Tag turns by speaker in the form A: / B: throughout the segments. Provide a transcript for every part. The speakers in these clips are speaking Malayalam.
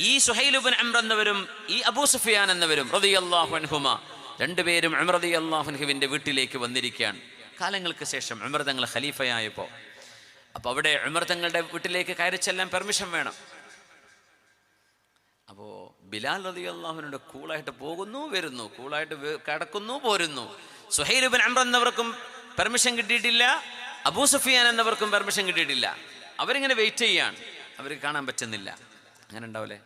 A: ഈ സുഹൈൽ ഇബ്നു അംർ എന്നവരും ഈ അബൂ സുഫിയാൻ എന്നവരും റളിയല്ലാഹു അൻഹുമ രണ്ടുപേരും ഉമർ റളിയല്ലാഹു അൻഹുവിൻ്റെ വീട്ടിലേക്ക് വന്നിരിക്കുകയാണ്. കാലങ്ങൾക്ക് ശേഷം ഉമർ തങ്ങൾ ഖലീഫയായപ്പോൾ. അപ്പോൾ അവിടെ ഉമർ തങ്ങളുടെ വീട്ടിലേക്ക് കയറി ചെല്ലാൻ പെർമിഷൻ വേണം. അപ്പോൾ ബിലാൽ റളിയല്ലാഹുവിനോട് കൂളായിട്ട് പോകുന്നു വരുന്നു, കൂളായിട്ട് കിടക്കുന്നു പോരുന്നു. സുഹൈൽ ഇബ്നു അംർ എന്നവർക്കും പെർമിഷൻ കിട്ടിയിട്ടില്ല, അബൂ സുഫിയാൻ എന്നവർക്കും പെർമിഷൻ കിട്ടിയിട്ടില്ല. അവരിങ്ങനെ വെയിറ്റ് ചെയ്യാണ്, അവർക്ക് കാണാൻ പറ്റുന്നില്ല. അങ്ങനെ ഉണ്ടാവില്ലേ?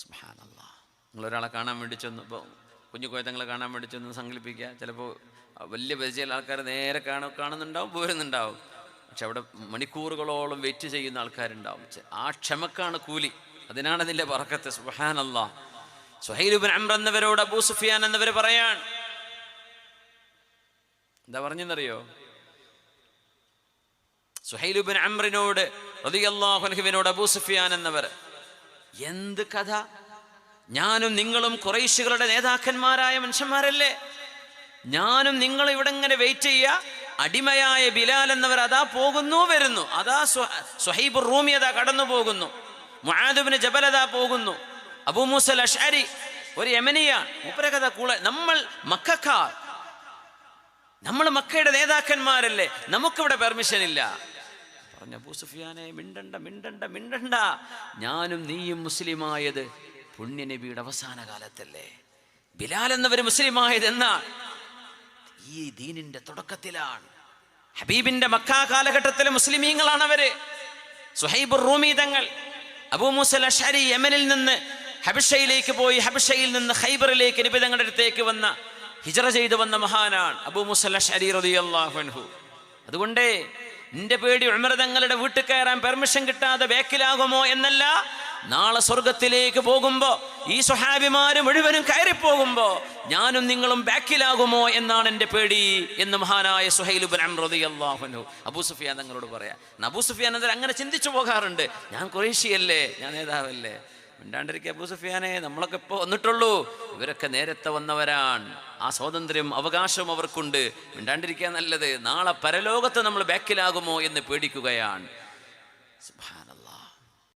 A: സുബ്ഹാനല്ലാഹ്. നിങ്ങളൊരാളെ കാണാൻ വേണ്ടി ചെന്നു, ഇപ്പോൾ കുഞ്ഞു കോയത്തങ്ങളെ കാണാൻ വേണ്ടി ചെന്ന് സങ്കല്പിക്കുക. ചിലപ്പോൾ വലിയ പരിചയമുള്ള ആൾക്കാർ നേരെ കാണുന്നുണ്ടാവും, പോരുന്നുണ്ടാവും. പക്ഷെ അവിടെ മണിക്കൂറുകളോളം വെയിറ്റ് ചെയ്യുന്ന ആൾക്കാരുണ്ടാവും. ആ ക്ഷമക്കാണ് കൂലി, അതിനാണ് അതിൻ്റെ ബറക്കത്ത്. സുബ്ഹാനല്ലാഹ്. സുഹൈൽ ഇബ്നു അംർ എന്നവരോട് അബൂ സുഫിയാൻ എന്നവർ പറയാൻ എന്താ പറഞ്ഞെന്നറിയോ? സുഹൈൽ ഇബ്നു അംറിനോട് റളിയല്ലാഹു അൻഹുവിനോട് അബൂ സുഫിയാൻ എന്നവർ, എന്ത് കഥ? ഞാനും നിങ്ങളും ഖുറൈശികളുടെ നേതാക്കന്മാരായ മനുഷ്യന്മാരല്ലേ? ഞാനും നിങ്ങളും ഇവിടെ ഇങ്ങനെ വെയിറ്റ് ചെയ്യുക. അടിമയായ ബിലാൽ എന്നവർ അതാ പോകുന്നു വരുന്നു, അതാ സുഹൈബ് റൂമി അതാ കടന്നു പോകുന്നു, മുആദ് ഇബ്നു ജബൽ അതാ പോകുന്നു, അബൂ മൂസൽ അശ്അരി ഒരു യമനിയാണ്, മൂപ്പരെ കഥ കൂടെ. നമ്മൾ മക്കക്കാർ, നമ്മൾ മക്കയുടെ നേതാക്കന്മാരല്ലേ, നമുക്കിവിടെ പെർമിഷൻ ഇല്ല. പറഞ്ഞ അബൂ സുഫിയാനെ, മിണ്ടണ്ട മിണ്ടണ്ട മിണ്ടണ്ട, ഞാനും നീയും മുസ്ലിമായത് പുണ്യനബിയുടെ അവസാന കാലത്തല്ലേ? ബിലാൽ എന്നവർ മുസ്ലിമായത് എന്നാണ്? ഈ ദീനിന്റെ തുടക്കത്തിലാണ്. ഹബീബിന്റെ മക്ക കാലഘട്ടത്തിലെ മുസ്ലിമീങ്ങളാണ് അവര്. സുഹൈബ് റൂമി തങ്ങൾ, അബൂ മൂസൽ അശ്അരി യമനിൽ നിന്ന് ഹബശയിലേക്ക് പോയി, ഹബശയിൽ നിന്ന് ഖൈബറിലേക്ക് നബി തങ്ങളുടെ അടുത്തേക്ക് വന്ന, ഹിജ്റ ചെയ്തു വന്ന മഹാനാണ് അബൂ മൂസൽ അശ്അരി റളിയല്ലാഹു അൻഹു. അതുകൊണ്ട് നിന്റെ പേടി ഉമർ തങ്ങളുടെ വീട്ടിൽ കയറാൻ പെർമിഷൻ കിട്ടാതെ ബേക്കിലാകുമോ എന്നല്ല, നാളെ സ്വർഗത്തിലേക്ക് പോകുമ്പോ ഈ സ്വഹാബിമാര് മുഴുവനും കയറിപ്പോകുമ്പോ ഞാനും നിങ്ങളും ബാക്കിലാകുമോ എന്നാണ് എൻ്റെ പേടി എന്ന് മഹാനായ സുഹൈൽ ഇബ്നു അംർ റളിയല്ലാഹു അൻഹു അബൂ സുഫിയാൻ തങ്ങളോട് പറയാം. അബൂ സുഫിയാൻ അങ്ങനെ ചിന്തിച്ചു പോകാറുണ്ട്, ഞാൻ ഖുറൈശിയല്ലേ, ഞാൻ നേതാവല്ലേ. മിണ്ടാണ്ടിരിക്കുക അബൂ സുഫിയാനെ, നമ്മളൊക്കെ ഇപ്പോൾ വന്നിട്ടുള്ളൂ, ഇവരൊക്കെ നേരത്തെ വന്നവരാണ്, ആ സ്വാതന്ത്ര്യം അവകാശവും അവർക്കുണ്ട്, മിണ്ടാണ്ടിരിക്കുക നല്ലത്. നാളെ പരലോകത്ത് നമ്മൾ ബാക്കിലാകുമോ എന്ന് പേടിക്കുകയാണ്. സുബ്ഹാനല്ലാഹ്.